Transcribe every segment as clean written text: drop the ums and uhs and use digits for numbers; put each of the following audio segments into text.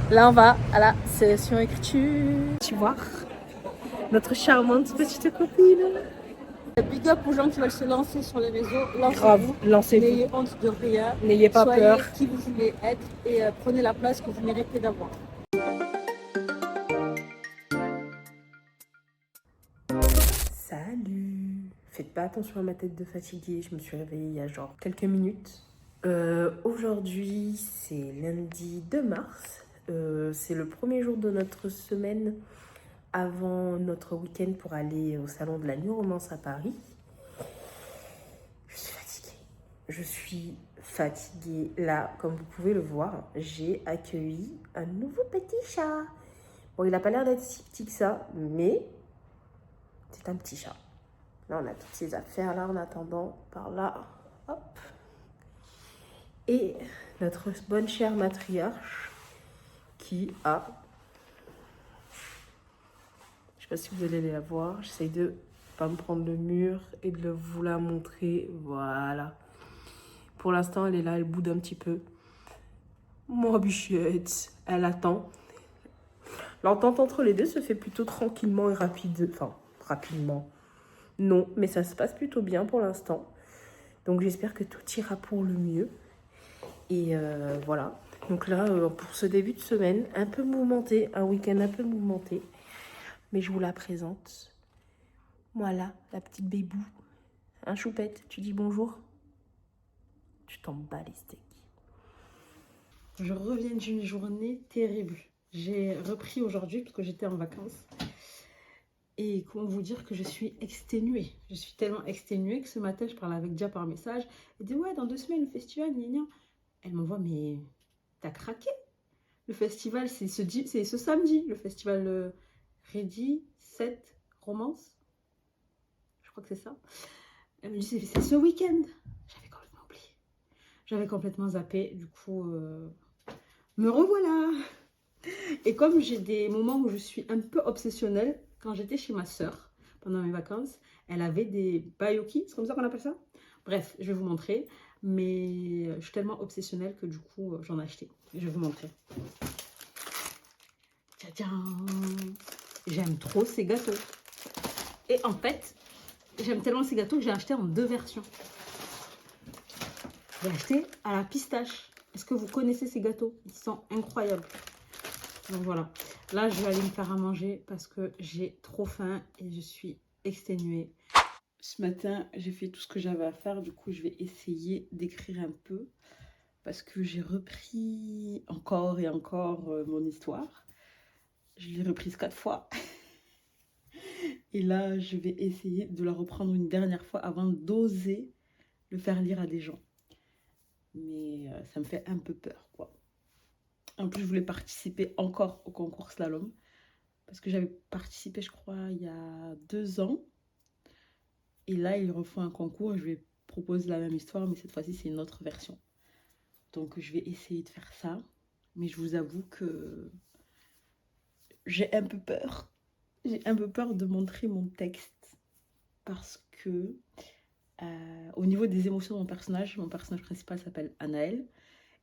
Là, on va à la session écriture. Tu vois, notre charmante petite copine. Big up aux gens qui veulent se lancer sur les réseaux. Grave, Lancez-vous. lancez-vous. N'ayez honte de rien. N'ayez pas Soyez peur. qui vous voulez être et prenez la place que vous méritez d'avoir. Salut. Faites pas attention à ma tête de fatiguée. Je me suis réveillée il y a genre quelques minutes. Aujourd'hui, c'est lundi 2 mars. C'est le premier jour de notre semaine avant notre week-end pour aller au salon de la New Romance à Paris. Je suis fatiguée. Je suis fatiguée. Là, comme vous pouvez le voir, j'ai accueilli un nouveau petit chat. Bon, il n'a pas l'air d'être si petit que ça, mais c'est un petit chat. Là, on a toutes ces affaires là en attendant. Par là, hop. Et notre bonne chère matriarche qui a... Je sais pas si vous allez la voir. J'essaye de pas me prendre le mur et de vous la montrer. Voilà. Pour l'instant, elle est là, elle boude un petit peu. Moi, bichette, elle attend. L'entente entre les deux se fait plutôt tranquillement et rapide. Enfin, rapidement. Non, mais ça se passe plutôt bien pour l'instant. Donc j'espère que tout ira pour le mieux. Et voilà. Donc là, pour ce début de semaine, un peu mouvementé, un week-end un peu mouvementé. Mais je vous la présente. Voilà, la petite bébou. Un choupette, tu dis bonjour. Tu t'en bats les steaks. Je reviens d'une journée terrible. J'ai repris aujourd'hui parce que j'étais en vacances. Et comment vous dire que je suis exténuée. Je suis tellement exténuée que ce matin, je parlais avec Dia par message. Elle dit ouais, dans 2 semaines, le festival, gna gna. Elle m'envoie, mais t'as craqué. Le festival, c'est ce samedi. Le festival Ready, 7, Romance. Je crois que c'est ça. Elle me dit, c'est ce week-end. J'avais complètement oublié. J'avais complètement zappé. Du coup, me revoilà. Et comme j'ai des moments où je suis un peu obsessionnelle, quand j'étais chez ma soeur pendant mes vacances, elle avait des bayoki, c'est comme ça qu'on appelle ça. Bref, je vais vous montrer. Mais je suis tellement obsessionnelle que du coup, j'en ai acheté. Je vais vous montrer. Tadam! J'aime trop ces gâteaux. Et en fait, j'aime tellement ces gâteaux que j'ai acheté en 2 versions. J'ai acheté à la pistache. Est-ce que vous connaissez ces gâteaux? Ils sont incroyables. Donc voilà. Là, je vais aller me faire à manger parce que j'ai trop faim et je suis exténuée. Ce matin, j'ai fait tout ce que j'avais à faire. Du coup, je vais essayer d'écrire un peu parce que j'ai repris encore et encore mon histoire. Je l'ai reprise 4 fois. Et là, je vais essayer de la reprendre une dernière fois avant d'oser le faire lire à des gens. Mais ça me fait un peu peur, quoi. En plus, je voulais participer encore au concours slalom. Parce que j'avais participé, je crois, il y a 2 ans. Et là, ils refont un concours et je vais proposer la même histoire, mais cette fois-ci, c'est une autre version. Donc, je vais essayer de faire ça. Mais je vous avoue que j'ai un peu peur. J'ai un peu peur de montrer mon texte. Parce que, au niveau des émotions de mon personnage principal s'appelle Anaël.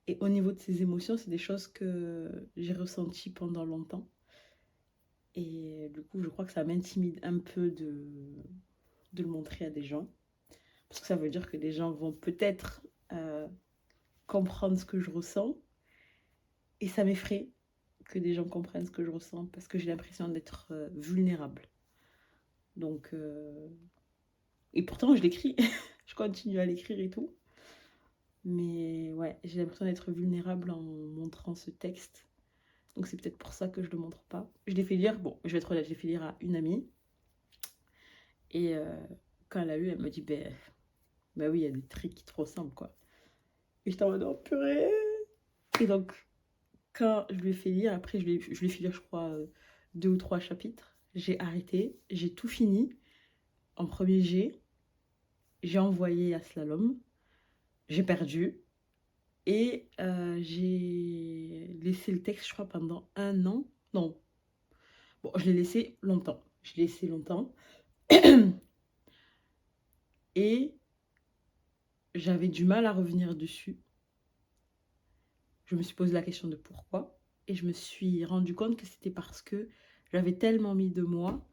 Et au niveau de ses émotions, c'est des choses que j'ai ressenties pendant longtemps. Et du coup, je crois que ça m'intimide un peu de le montrer à des gens. Parce que ça veut dire que des gens vont peut-être comprendre ce que je ressens. Et ça m'effraie que des gens comprennent ce que je ressens parce que j'ai l'impression d'être vulnérable. Donc, et pourtant, je l'écris. Je continue à l'écrire et tout. Mais ouais, j'ai l'impression d'être vulnérable en montrant ce texte. Donc c'est peut-être pour ça que je ne le montre pas. Je l'ai fait lire, bon, je vais être honnête, je l'ai fait lire à une amie. Et quand elle a lu, elle me dit, bah oui, il y a des trucs qui te ressemblent, quoi. Et j'étais en mode, oh purée. Et donc, quand je lui ai fait lire, après je lui ai fait lire, je crois, 2 ou 3 chapitres. J'ai arrêté, j'ai tout fini. En premier jet, j'ai envoyé à Slalom. J'ai perdu. Et j'ai laissé le texte, je crois, pendant 1 an. Non. Bon, je l'ai laissé longtemps. Je l'ai laissé longtemps. Et j'avais du mal à revenir dessus. Je me suis posé la question de pourquoi. Et je me suis rendu compte que c'était parce que j'avais tellement mis de moi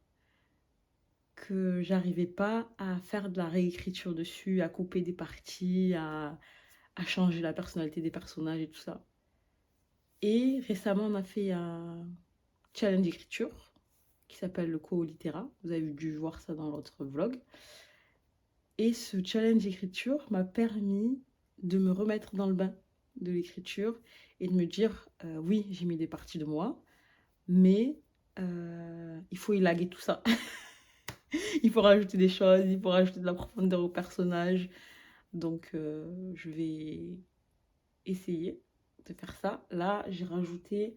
que j'arrivais pas à faire de la réécriture dessus, à couper des parties, à changer la personnalité des personnages et tout ça. Et récemment, on a fait un challenge d'écriture qui s'appelle le Co-Littéra. Vous avez dû voir ça dans l'autre vlog. Et ce challenge d'écriture m'a permis de me remettre dans le bain de l'écriture et de me dire, oui, j'ai mis des parties de moi, mais il faut élaguer tout ça. Il faut rajouter des choses, il faut rajouter de la profondeur au personnage. Donc, je vais essayer de faire ça. Là, j'ai rajouté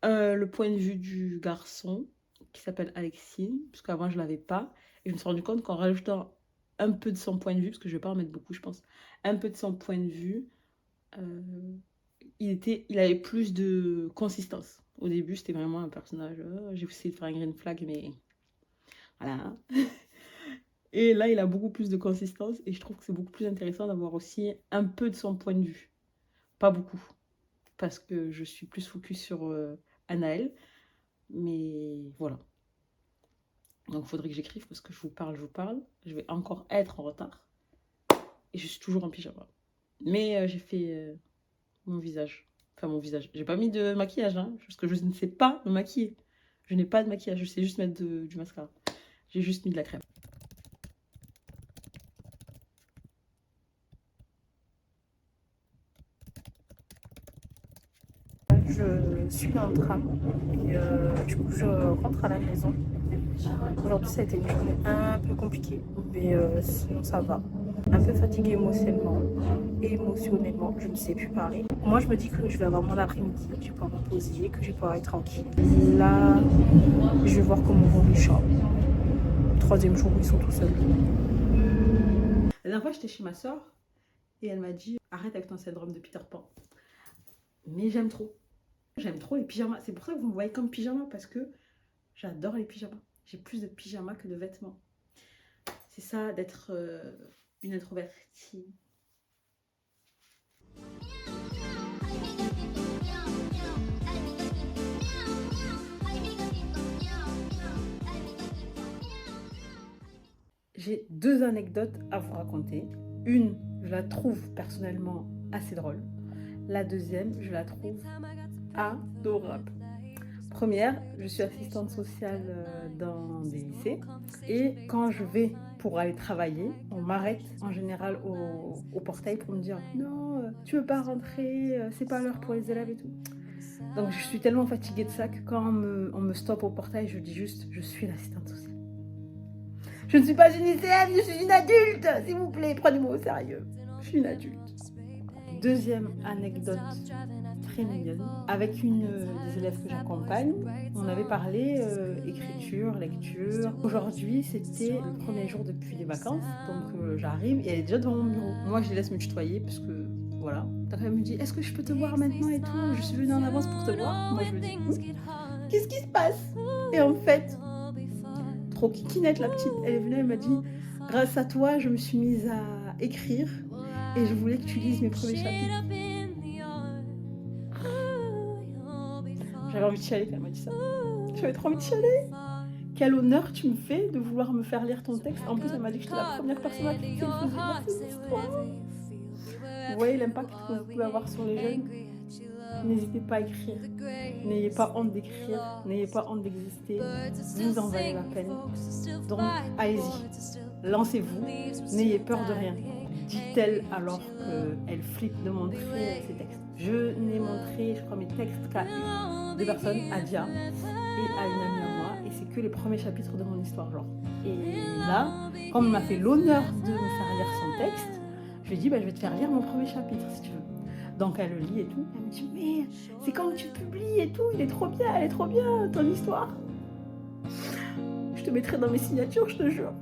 le point de vue du garçon qui s'appelle Alexine, parce qu'avant, je ne l'avais pas. Et je me suis rendu compte qu'en rajoutant un peu de son point de vue, parce que je ne vais pas en mettre beaucoup, je pense, un peu de son point de vue, il avait plus de consistance. Au début, c'était vraiment un personnage, j'ai essayé de faire un green flag, mais voilà. Et là, il a beaucoup plus de consistance et je trouve que c'est beaucoup plus intéressant d'avoir aussi un peu de son point de vue. Pas beaucoup, parce que je suis plus focus sur Anaël. Mais voilà. Donc, il faudrait que j'écrive parce que je vous parle. Je vais encore être en retard. Et je suis toujours en pyjama. Mais j'ai fait mon visage. Enfin, mon visage. J'ai pas mis de maquillage, hein, parce que je ne sais pas me maquiller. Je n'ai pas de maquillage, je sais juste mettre du mascara. J'ai juste mis de la crème. Je suis dans le tram et du coup je rentre à la maison. Aujourd'hui ça a été une journée un peu compliquée, mais sinon ça va. Un peu fatiguée émotionnellement et émotionnellement, je ne sais plus parler. Moi je me dis que je vais avoir mon après-midi, que je vais pouvoir me poser, que je vais pouvoir être tranquille. Là, je vais voir comment vont les chats. Troisième jour, ils sont tout seuls. La dernière fois j'étais chez ma soeur et elle m'a dit arrête avec ton syndrome de Peter Pan. Mais j'aime trop. J'aime trop les pyjamas. C'est pour ça que vous me voyez comme pyjama parce que j'adore les pyjamas. J'ai plus de pyjamas que de vêtements. C'est ça d'être une introvertie. J'ai deux anecdotes à vous raconter. Une, je la trouve personnellement assez drôle. La deuxième, je la trouve adorable. Première, je suis assistante sociale dans des lycées et quand je vais pour aller travailler, on m'arrête en général au portail pour me dire non, tu veux pas rentrer, c'est pas l'heure pour les élèves et tout. Donc je suis tellement fatiguée de ça que quand on me stoppe au portail, je dis juste je suis l'assistante sociale. Je ne suis pas une lycéenne, je suis une adulte, s'il vous plaît, prenez-moi au sérieux. Je suis une adulte. Deuxième anecdote très mignonne. Avec une des élèves que j'accompagne, on avait parlé écriture, lecture. Aujourd'hui, c'était le premier jour depuis les vacances, donc j'arrive et elle est déjà devant mon bureau. Moi, je les laisse me tutoyer parce que voilà. Donc elle me dit, est-ce que je peux te voir maintenant et tout? Je suis venue en avance pour te voir. Moi, je me dis, qu'est-ce qui se passe? Et en fait, trop kikinette la petite, elle est venue, elle m'a dit, grâce à toi, je me suis mise à écrire et je voulais que tu lises mes premiers chapitres. J'avais envie de chialer quand elle m'a dit ça. J'avais trop envie de chialer. Quel honneur tu me fais de vouloir me faire lire ton texte. En plus, elle m'a dit que j'étais la première personne à qui elle faisait. Vous voyez l'impact que vous pouvez avoir sur les jeunes? N'hésitez pas à écrire. N'ayez pas honte d'écrire. N'ayez pas honte d'exister. Vous en valez la peine. Donc, allez-y. Lancez-vous. N'ayez peur de rien. Dit-elle alors qu'elle flippe de montrer ses textes. Je n'ai montré, je crois, mes textes qu'à deux personnes, à Dia et à une amie à moi. Et c'est que les premiers chapitres de mon histoire, genre. Et là, quand on m'a fait l'honneur de me faire lire son texte, je lui ai dit, bah, je vais te faire lire mon premier chapitre, si tu veux. Donc elle le lit et tout. Elle me dit, mais c'est quand tu publies et tout, il est trop bien, elle est trop bien, ton histoire. Je te mettrai dans mes signatures, je te jure.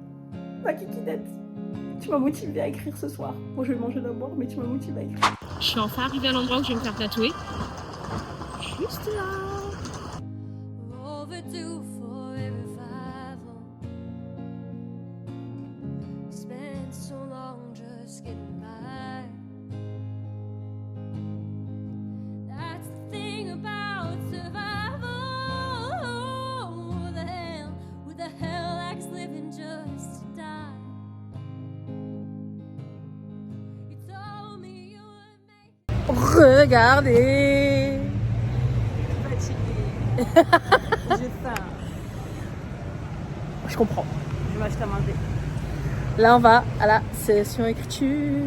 Ma kikinette. Tu m'as motivée à écrire ce soir. Bon, je vais manger d'abord, mais tu m'as motivée à écrire. Je suis enfin arrivée à l'endroit où je vais me faire tatouer. Juste là. That's the thing about Regardez. Fatiguée. J'ai faim. Je comprends. Je vais m'acheter à manger. Là, on va à la session écriture.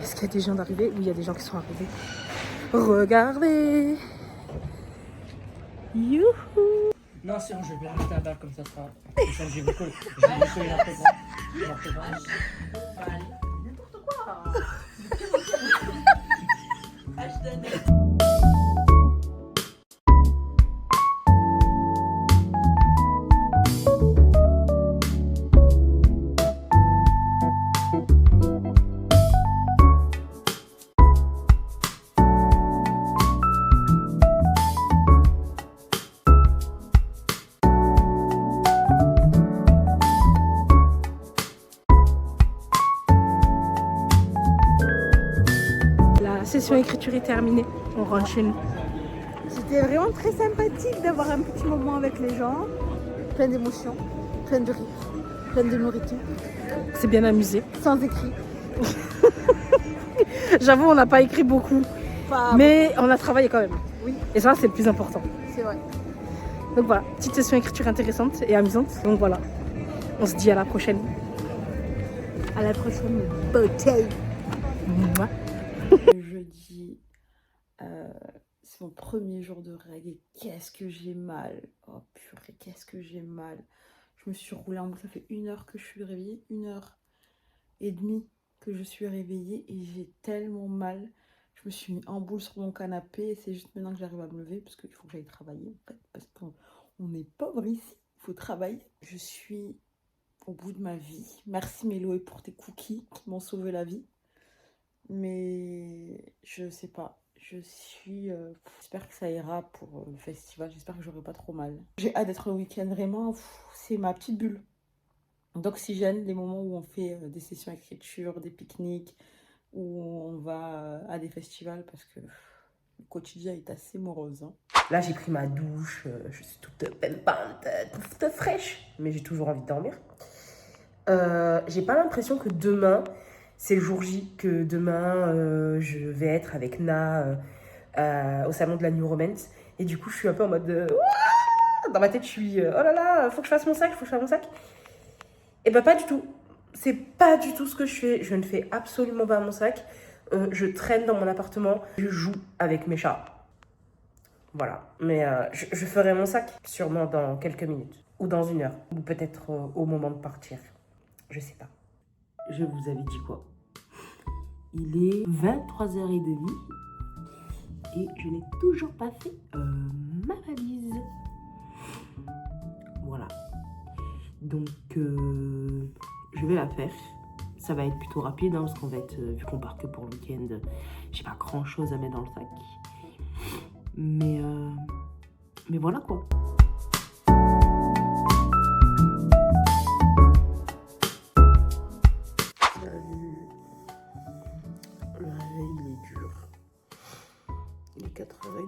Est-ce qu'il y a des gens d'arriver? Oui, il y a des gens qui sont arrivés. Regardez. Youhou. Non, c'est bon, je vais bien rester à table comme ça sera. Comme ça, j'ai bricolé. J'ai bricolé n'importe quoi. N'importe quoi. La session écriture est terminée. On rentre chez nous. C'était vraiment très sympathique d'avoir un petit moment avec les gens. Plein d'émotions, plein de rires, plein de nourriture. C'est bien amusé. Sans écrit. J'avoue, on n'a pas écrit beaucoup. Mais on a travaillé quand même. Oui. Et ça, c'est le plus important. C'est vrai. Donc voilà, petite session écriture intéressante et amusante. Donc voilà, on se dit à la prochaine. À la prochaine bouteille. Mouah. Jeudi, c'est mon premier jour de règle et qu'est-ce que j'ai mal. Oh purée, qu'est-ce que j'ai mal. Je me suis roulée en boule, ça fait 1 heure que je suis réveillée, 1h30 que je suis réveillée et j'ai tellement mal. Je me suis mis en boule sur mon canapé et c'est juste maintenant que j'arrive à me lever parce qu'il faut que j'aille travailler en fait, parce qu'on est pauvre ici, il faut travailler. Je suis au bout de ma vie. Merci Méloé pour tes cookies qui m'ont sauvé la vie. Mais je sais pas, j'espère que ça ira pour le festival, j'espère que j'aurai pas trop mal. J'ai hâte d'être le week-end, vraiment, c'est ma petite bulle d'oxygène, les moments où on fait des sessions écriture, des pique-niques, où on va à des festivals, parce que le quotidien est assez morose. Hein. Là, j'ai pris ma douche, je suis toute pimpante, toute fraîche, mais j'ai toujours envie de dormir. J'ai pas l'impression que demain, c'est le jour J, que demain, je vais être avec Na au salon de la New Romance. Et du coup, je suis un peu en mode... dans ma tête, je suis... oh là là, faut que je fasse mon sac, faut que je fasse mon sac. Et bah pas du tout. C'est pas du tout ce que je fais. Je ne fais absolument pas mon sac. Je traîne dans mon appartement. Je joue avec mes chats. Voilà. Mais je ferai mon sac sûrement dans quelques minutes. Ou dans 1 heure. Ou peut-être au moment de partir. Je sais pas. Je vous avais dit quoi? Il est 23h30. Et je n'ai toujours pas fait ma valise. Voilà. Donc, je vais la faire. Ça va être plutôt rapide, hein, parce qu'on va être, vu qu'on part que pour le week-end, j'ai pas grand-chose à mettre dans le sac. Mais voilà quoi. Salut. Le réveil, il est dur. Il est 4h30.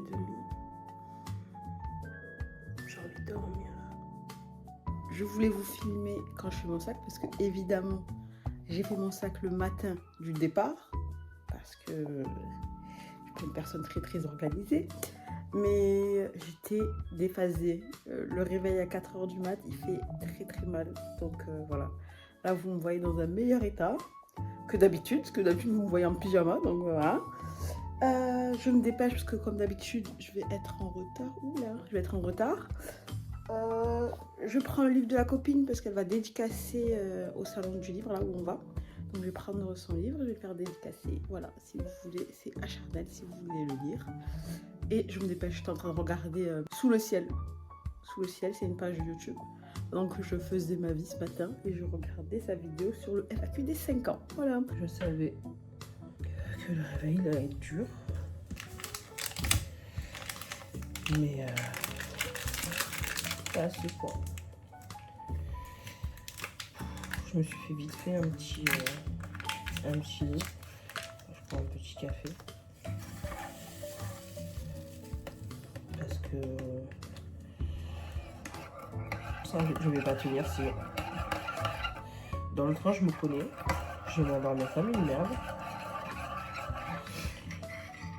J'ai envie de dormir. Je voulais vous filmer quand je fais mon sac parce que évidemment j'ai fait mon sac le matin du départ parce que je suis une personne très très organisée, mais j'étais déphasée. Le réveil à 4h du mat, il fait très très mal, donc voilà. Là vous me voyez dans un meilleur état que d'habitude, parce que d'habitude vous me voyez en pyjama, donc voilà. Je me dépêche parce que comme d'habitude je vais être en retard. Oula, je vais être en retard. Je prends le livre de la copine parce qu'elle va dédicacer au salon du livre, là où on va. Donc je vais prendre son livre, je vais le faire dédicacer. Voilà, si vous voulez, c'est Acharnel si vous voulez le lire. Et je me dépêche, je suis en train de regarder Sous le ciel. Sous le ciel, c'est une page YouTube. Donc je faisais ma vie ce matin et je regardais sa vidéo sur le FAQ des 5 ans. Voilà. Je savais que le réveil allait être dur. Mais là, c'est quoi? Je me suis fait vite fait un petit lit. Je prends un petit café. Parce que ça, je vais pas tenir sinon. Dans le train, je me connais. Je vais m'endormir comme une merde.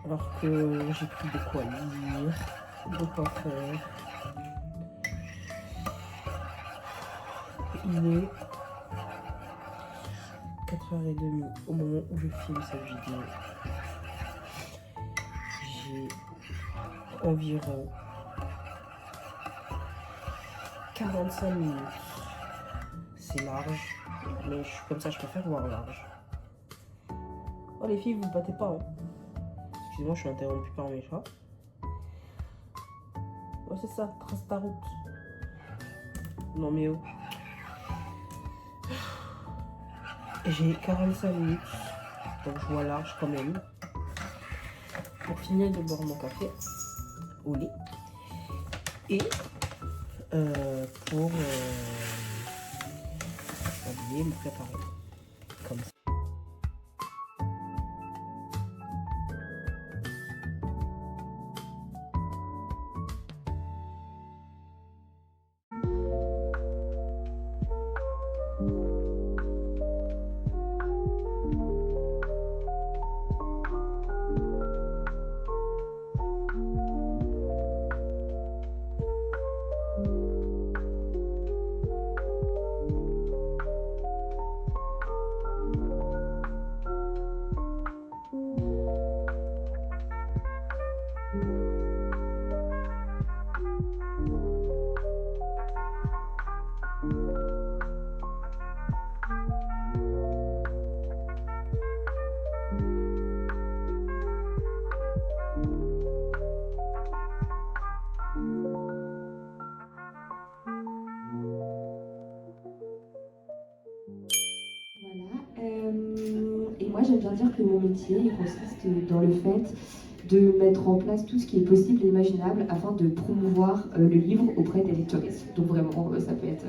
Alors que j'ai plus de quoi lire, de quoi faire. Il est 4h30 au moment où je filme cette vidéo. J'ai environ 45 minutes. C'est large, mais je suis comme ça, je préfère voir large. Oh les filles, vous ne battez pas. Hein. Excusez-moi, je suis interrompue par mes chats. Oh c'est ça, trace ta route. Non mais oh. J'ai 45 minutes, donc je vois large quand même. Pour finir de boire mon café au lait. Et pour m'habiller, me préparer. Comme ça. Et moi, j'aime bien dire que mon métier il consiste dans le fait de mettre en place tout ce qui est possible et imaginable afin de promouvoir le livre auprès des lectrices. Donc vraiment, ça peut être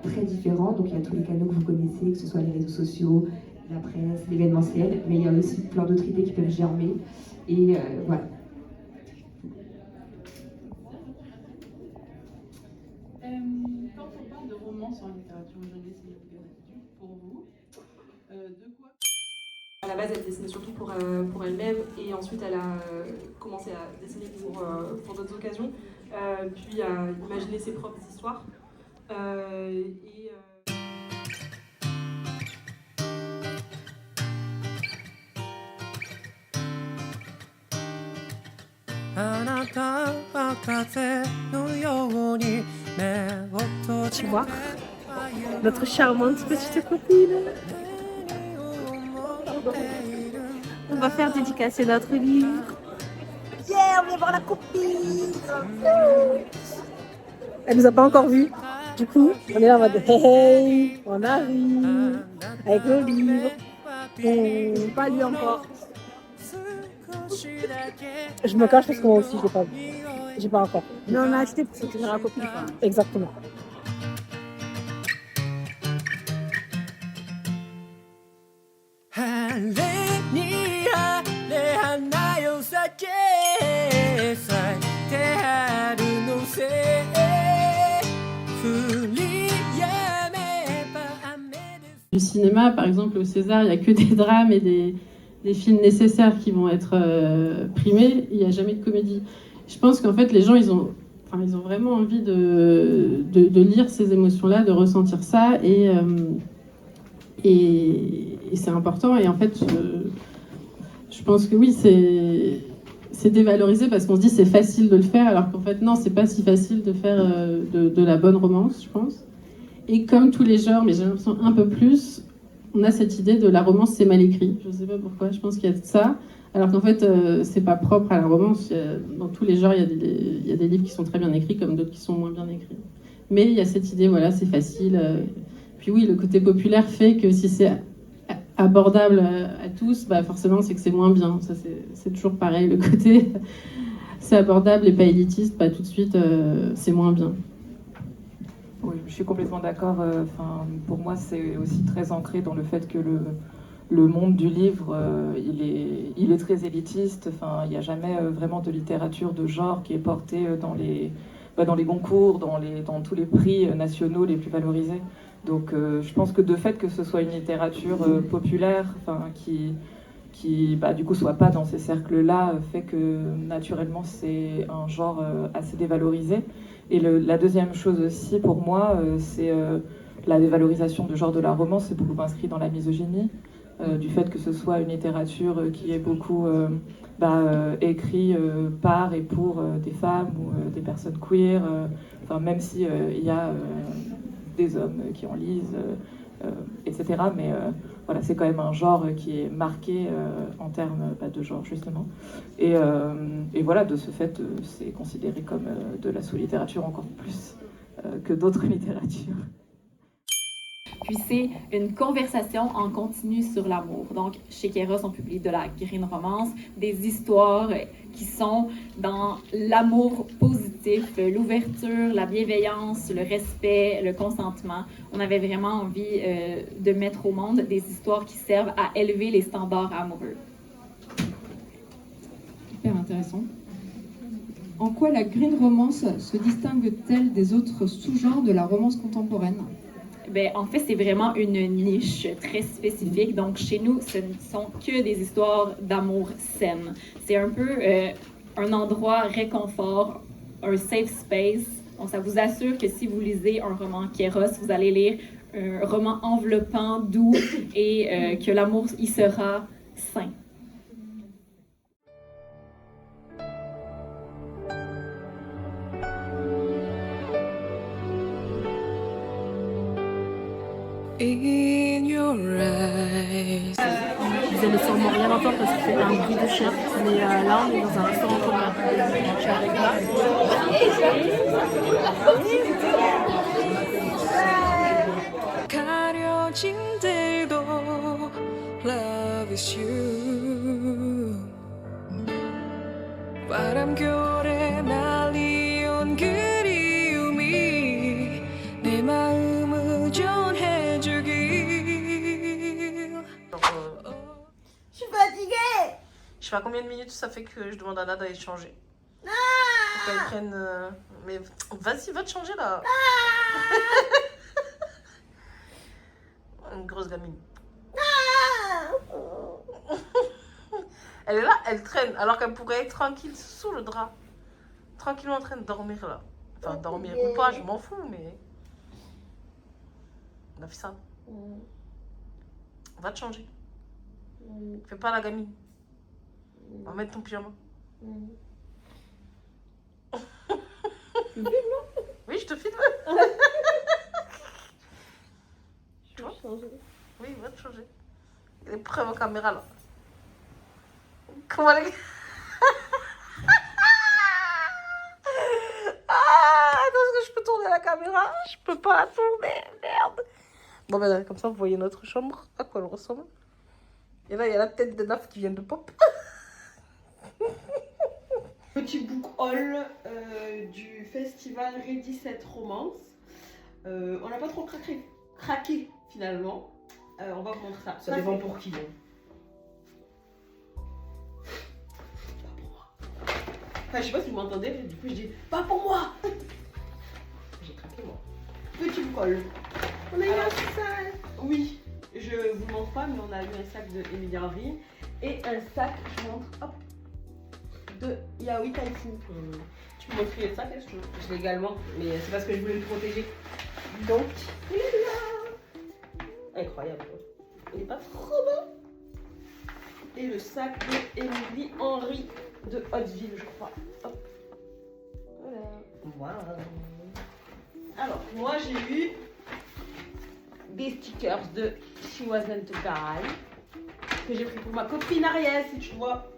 très différent. Donc il y a tous les canaux que vous connaissez, que ce soit les réseaux sociaux, la presse, l'événementiel, mais il y a aussi plein d'autres idées qui peuvent germer. Et voilà. Quand on parle de romance en littérature jeunesse et young adulte, pour vous, de quoi? À la base, elle dessinait surtout pour elle-même et ensuite elle a commencé à dessiner pour d'autres occasions, puis à imaginer ses propres histoires. Tu vois, notre charmante petite copine. On va faire dédicacer notre livre. Yeah, on vient voir la copine. Elle nous a pas encore vus. Du coup, on est là en mode hey, hey, on arrive avec le livre. Pas lu encore. Je me cache parce que moi aussi je l'ai pas vu. J'ai pas encore. Mais on a acheté pour soutenir la copine. Exactement. Du cinéma, par exemple, au César, il n'y a que des drames et des films nécessaires qui vont être primés. Il n'y a jamais de comédie. Je pense qu'en fait, les gens, ils ont vraiment envie de lire ces émotions-là, de ressentir ça. Et c'est important. Et en fait, je pense que oui, c'est dévalorisé parce qu'on se dit c'est facile de le faire, alors qu'en fait, non, c'est pas si facile de faire de la bonne romance, je pense. Et comme tous les genres, mais j'ai l'impression un peu plus, on a cette idée de la romance, c'est mal écrit. Je ne sais pas pourquoi, je pense qu'il y a de ça. Alors qu'en fait, c'est pas propre à la romance. Dans tous les genres, il y a des livres qui sont très bien écrits, comme d'autres qui sont moins bien écrits. Mais il y a cette idée, voilà, c'est facile. Puis oui, le côté populaire fait que si c'est abordable à tous, bah forcément, c'est que c'est moins bien. Ça, c'est toujours pareil. Le côté c'est abordable et pas élitiste, bah tout de suite, c'est moins bien. Oui, je suis complètement d'accord. Pour moi, c'est aussi très ancré dans le fait que le monde du livre, il est très élitiste. Il n'y a jamais vraiment de littérature de genre qui est portée dans les concours, dans tous les prix nationaux les plus valorisés. Donc je pense que de fait que ce soit une littérature populaire, enfin, qui bah, du coup soit pas dans ces cercles-là, fait que naturellement c'est un genre assez dévalorisé. Et la deuxième chose aussi pour moi, c'est la dévalorisation du genre de la romance, c'est beaucoup inscrit dans la misogynie, du fait que ce soit une littérature qui est beaucoup écrit par et pour des femmes ou des personnes queer, enfin, même si il y a des hommes qui en lisent, etc. Mais voilà, c'est quand même un genre qui est marqué en termes de genre, justement. Et voilà, de ce fait, c'est considéré comme de la sous-littérature encore plus que d'autres littératures. Puis c'est une conversation en continu sur l'amour. Donc, chez Kéros, on publie de la green romance, des histoires qui sont dans l'amour positif, l'ouverture, la bienveillance, le respect, le consentement. On avait vraiment envie de mettre au monde des histoires qui servent à élever les standards amoureux. Hyper intéressant. En quoi la green romance se distingue-t-elle des autres sous-genres de la romance contemporaine? Ben, en fait, c'est vraiment une niche très spécifique. Donc, chez nous, ce ne sont que des histoires d'amour saines. C'est un peu un endroit réconfort, un safe space. Donc, ça vous assure que si vous lisez un roman Kéros, vous allez lire un roman enveloppant, doux et que l'amour y sera sain. In your eyes. Vous allez sûrement rien entendre parce que c'est un bruit de chien, mais là on est dans un restaurant commun. Je suis avec là. 가려진 데도 love is you. 바람결에 날리온 그리움이 내 마음을 전해주길. Je suis fatiguée. Je sais pas combien de minutes ça fait que je demande à Nada d'aller changer. Ah, Pour qu'elle prenne. Mais vas-y, va te changer là. Une grosse gamine. Elle est là, elle traîne, alors qu'elle pourrait être tranquille sous le drap. Tranquillement en train de dormir là. Enfin, dormir ou pas, je m'en fous, mais. On a fait ça. Va te changer. Fais pas la gamine. On va mettre ton pyjama. Oui, je te filme. Tu vois? Oui, va te changer. Les preuves en caméra là. Comment les. Ah, attends, est-ce que je peux tourner la caméra? Je peux pas la tourner, merde. Bon, ben comme ça, vous voyez notre chambre, à quoi elle ressemble. Et là, il y a la tête de Naf qui vient de pop. Petit book haul du festival Ready Set Romance. On n'a pas trop craqué finalement. On va vous montrer ça. Ça dépend pour qui. Pas pour moi. Enfin, je sais pas si vous m'entendez, mais du coup je dis pas pour moi. J'ai craqué moi. Petit book haul. On a eu un sac. Oui, je vous montre pas, mais on a eu un sac de Emilie Henry et un sac, je montre, hop, de Yaoi Taifu. Tu peux montrer le sac, est-ce que je l'ai également, mais c'est parce que je voulais le protéger. Donc, il est là. Incroyable. Il est pas trop beau. Et le sac de Emilie Henry de Hauteville, je crois. Hop. Voilà. Alors, moi j'ai eu des stickers de She Wasn't a Guy que j'ai pris pour ma copine Ariel, si tu vois.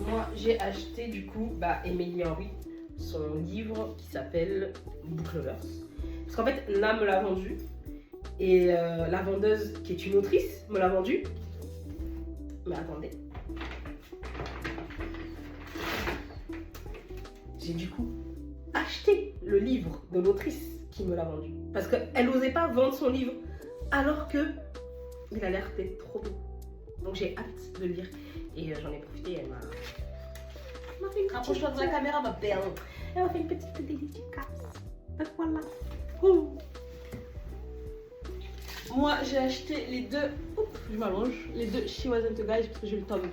Moi j'ai acheté du coup Emilie Henry, son livre qui s'appelle Book Lovers. Parce qu'en fait Na me l'a vendu et la vendeuse qui est une autrice me l'a vendu. Mais attendez. J'ai du coup acheté le livre de l'autrice qui me l'a vendu. Parce qu'elle n'osait pas vendre son livre alors que il a l'air d'être trop beau. Donc j'ai hâte de le lire. Et j'en ai profité, elle m'a fait une petite... Rapproche-toi de la caméra, ma belle. Elle m'a fait une petite dédicace. Donc voilà. Ouh. Moi, j'ai acheté les deux. Oups, je m'allonge. Les deux She Wasn't a Guy parce que j'ai le tome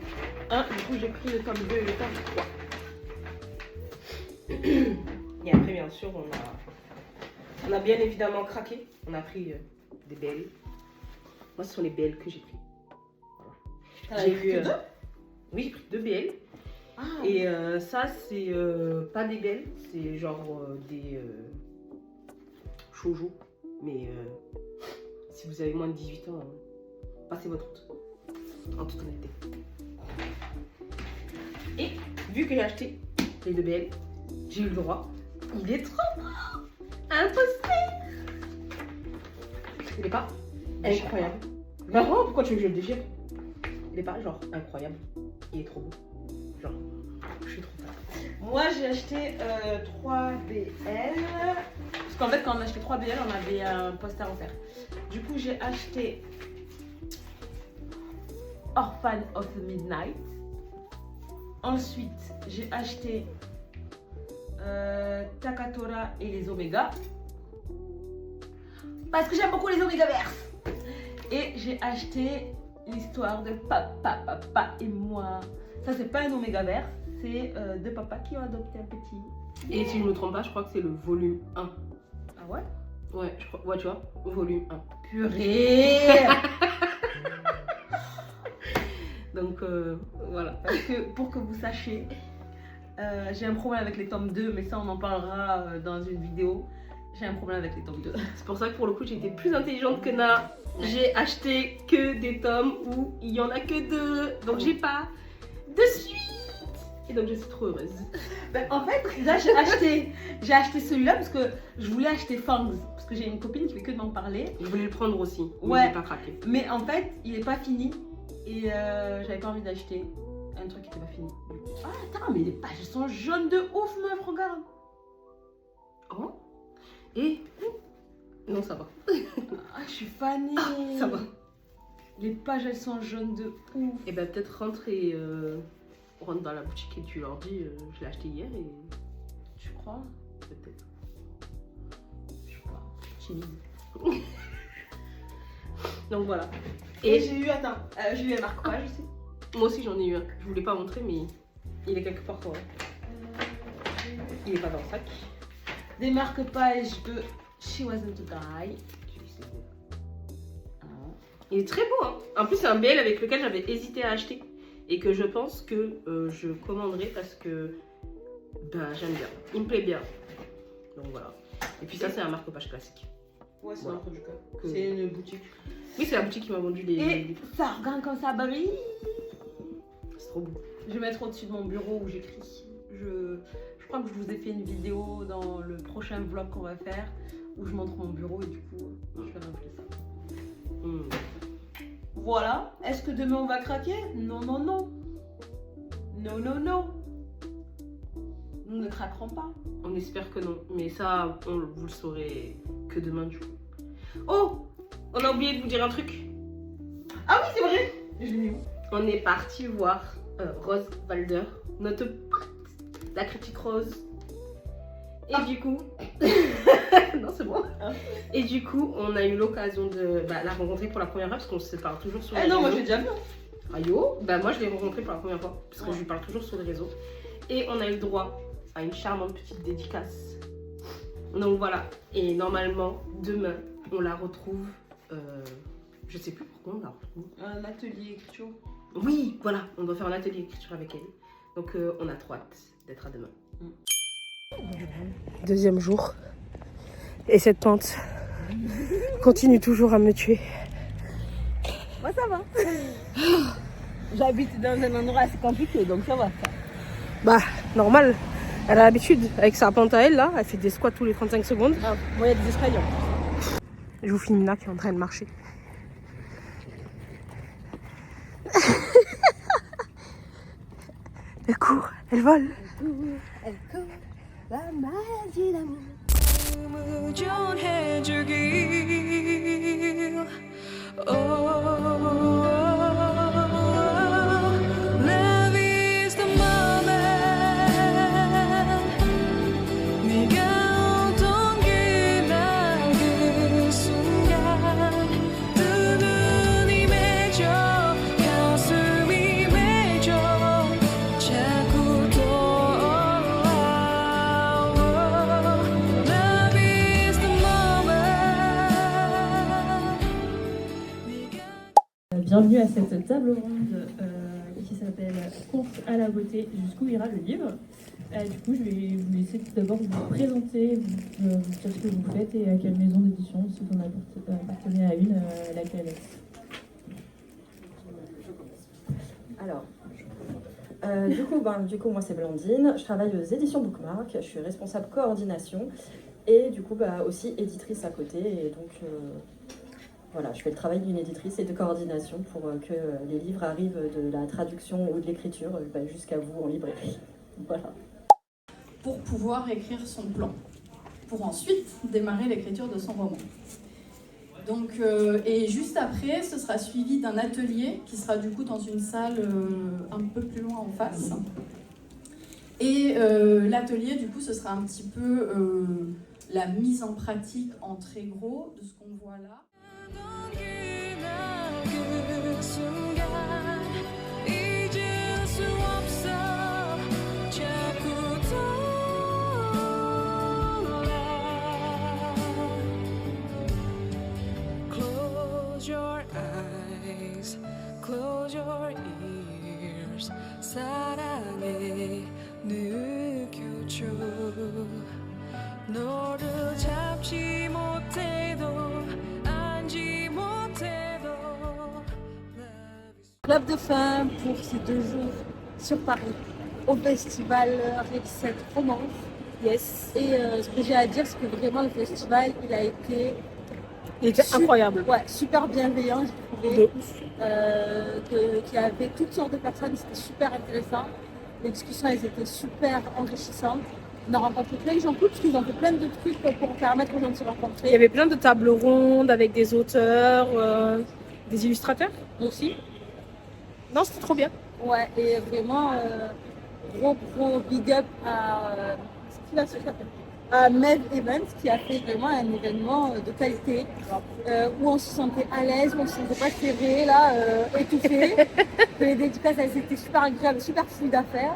1. Du coup, j'ai pris le tome 2 et le tome 3. Et après, bien sûr, on a bien évidemment craqué. On a pris des BL. Moi, ce sont les BL que j'ai pris. Voilà. J'ai eu. Oui, j'ai pris 2 BL. Ah. Et ça, c'est pas des BL, c'est genre des shoujo. Mais si vous avez moins de 18 ans, passez votre route. En toute honnêteté. Et vu que j'ai acheté les 2 BL, j'ai eu le droit. Il est trop beau! Un poster! Il est pas incroyable. Vraiment, pourquoi tu veux que je le déchire? Il est pas genre incroyable. Il est trop beau. Genre, je suis trop fan. Moi, j'ai acheté 3 BL. Parce qu'en fait, quand on a acheté 3 BL, on avait un poster offert. Du coup, j'ai acheté Orphan of the Midnight. Ensuite, j'ai acheté Takatora et les Oméga. Parce que j'aime beaucoup les Omégaverse. Et j'ai acheté l'histoire de papa et moi. Ça, c'est pas un Omégaverse, c'est deux papas qui ont adopté un petit. Et si je me trompe pas, je crois que c'est le volume 1. Ah ouais? Ouais, je crois. Ouais, tu vois, volume 1. Purée! Donc voilà, parce que pour que vous sachiez, j'ai un problème avec les tomes 2, mais ça on en parlera dans une vidéo. J'ai un problème avec les tomes 2. C'est pour ça que pour le coup j'ai été plus intelligente que Nana. J'ai acheté que des tomes où il y en a que 2, donc j'ai pas de suite. Et donc je suis trop heureuse. Ben, en fait, là j'ai acheté celui-là parce que je voulais acheter Fangs. Parce que j'ai une copine qui fait que d'en parler. Je voulais le prendre aussi, mais ouais, j'ai pas craqué. Mais en fait, il est pas fini. Et j'avais pas envie d'acheter un truc qui était pas fini. Ah attends, mais les pages sont jaunes de ouf, meuf, regarde. Oh. Et non, ça va. Ah, je suis fanée. Ah, ça va. Les pages, elles sont jaunes de ouf. Et ben peut-être rentre dans la boutique et tu leur dis je l'ai acheté hier et tu crois peut-être. Je sais pas. Timide. Donc voilà. Et j'ai eu, attends, j'ai eu un marque-page aussi. Moi aussi j'en ai eu un. Je voulais pas montrer mais il est quelque part quoi. Il est pas dans le sac. Des marque-pages de She Wasn't a Guy. Il est très beau hein. En plus c'est un BL avec lequel j'avais hésité à acheter. Et que je pense que je commanderai parce que bah, j'aime bien. Il me plaît bien. Donc voilà. Et puis ça c'est un marque-page classique. Ouais, c'est voilà. Un produit. C'est une boutique. Oui, c'est la boutique qui m'a vendu les ça regarde comme ça brille. C'est trop beau. Je vais mettre au-dessus de mon bureau où j'écris. Je crois que je vous ai fait une vidéo dans le prochain vlog qu'on va faire où je montre mon bureau et du coup je vais rajouter ça. Voilà. Est-ce que demain on va craquer? Non, non, non. Non, non, non. Nous ne craquerons pas. On espère que non. Mais ça, vous le saurez que demain du coup. Oh! On a oublié de vous dire un truc. Ah oui, c'est vrai. Je l'ai mis. On est parti voir Rose Valder, notre pote, la critique Rose. Et du coup... non, c'est bon. Et du coup, on a eu l'occasion de la rencontrer pour la première fois parce qu'on se parle toujours sur les réseaux. Non, moi je l'ai déjà vu. Ah yo? Bah moi je l'ai rencontré pour la première fois parce que je lui parle toujours sur les réseaux. Et on a eu le droit à une charmante petite dédicace. Donc voilà. Et normalement, demain, on la retrouve... je sais plus pourquoi on la retrouve. Un atelier écriture. Oui, voilà. On doit faire un atelier écriture avec elle. Donc on a trop hâte d'être à demain. Deuxième jour. Et cette pente continue toujours à me tuer. Moi ça va. J'habite dans un endroit assez compliqué donc ça va. Bah, normal. Elle a l'habitude. Avec sa pente à elle là, elle fait des squats tous les 35 secondes. Ah, moi il y a des escaliers. Je vous filme là qui est en train de marcher. Elle court, elle vole. Elle court, la magie d'amour. bienvenue à cette table ronde qui s'appelle Conte à la beauté, jusqu'où ira le livre. Du coup, je vais vous laisser tout d'abord vous présenter, vous dire ce que vous faites et à quelle maison d'édition, si vous en appartenez à une, laquelle est. Alors, du coup, moi c'est Blandine, je travaille aux éditions Bookmark, je suis responsable coordination et du coup aussi éditrice à côté. Et donc voilà, je fais le travail d'une éditrice et de coordination pour que les livres arrivent de la traduction ou de l'écriture jusqu'à vous en librairie. Voilà. Pour pouvoir écrire son plan, pour ensuite démarrer l'écriture de son roman. Donc, et juste après, ce sera suivi d'un atelier qui sera du coup dans une salle un peu plus loin en face. Et l'atelier, du coup, ce sera un petit peu la mise en pratique en très gros de ce qu'on voit là. Close your eyes, close your ears. 사랑에 느껴줘. 너를 잡지 못해도 안지 못해도. Club de fin pour ces 2 jours sur Paris au festival Rexette Romance. Yes. Et ce que j'ai à dire, c'est que vraiment le festival, il était incroyable. Ouais, super bienveillant, j'ai trouvé. Qu'il y avait toutes sortes de personnes, c'était super intéressant. Les discussions, elles étaient super enrichissantes. On a rencontré plein de gens cool, parce qu'ils ont fait plein de trucs pour permettre aux gens de se rencontrer. Il y avait plein de tables rondes avec des auteurs, des illustrateurs aussi. Non, c'était trop bien. Ouais, et vraiment, gros big up à Mev Evans qui a fait vraiment un événement de qualité où on se sentait à l'aise, où on ne se sentait pas serré, étouffé. Que les dédicaces, elles étaient super agréables, super fluides à faire.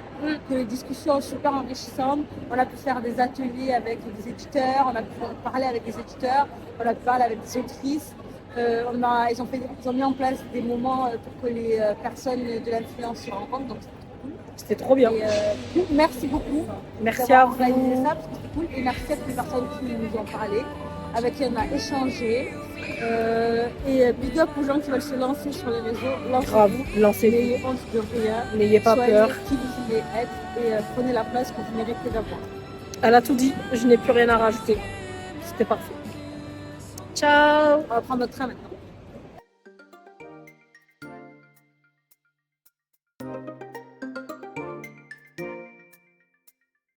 Que les discussions super enrichissantes. On a pu faire des ateliers avec des éditeurs, on a pu parler avec des éditeurs, on a pu parler avec des autrices. Ils ont mis en place des moments pour que les personnes de l'influence se rencontrent. Donc c'était trop bien. Et, merci beaucoup. Merci à vous. Réalisé ça, c'était cool. Et merci à toutes les personnes qui nous ont parlé, avec qui on a échangé. Et big up aux gens qui veulent se lancer sur les réseaux. Grave, lancez-vous. N'ayez honte de rien. N'ayez pas peur. Soyez qui vous voulez être et prenez la place que vous méritez d'avoir. Elle a tout dit, je n'ai plus rien à rajouter. C'était parfait. Ciao. On va prendre notre train maintenant.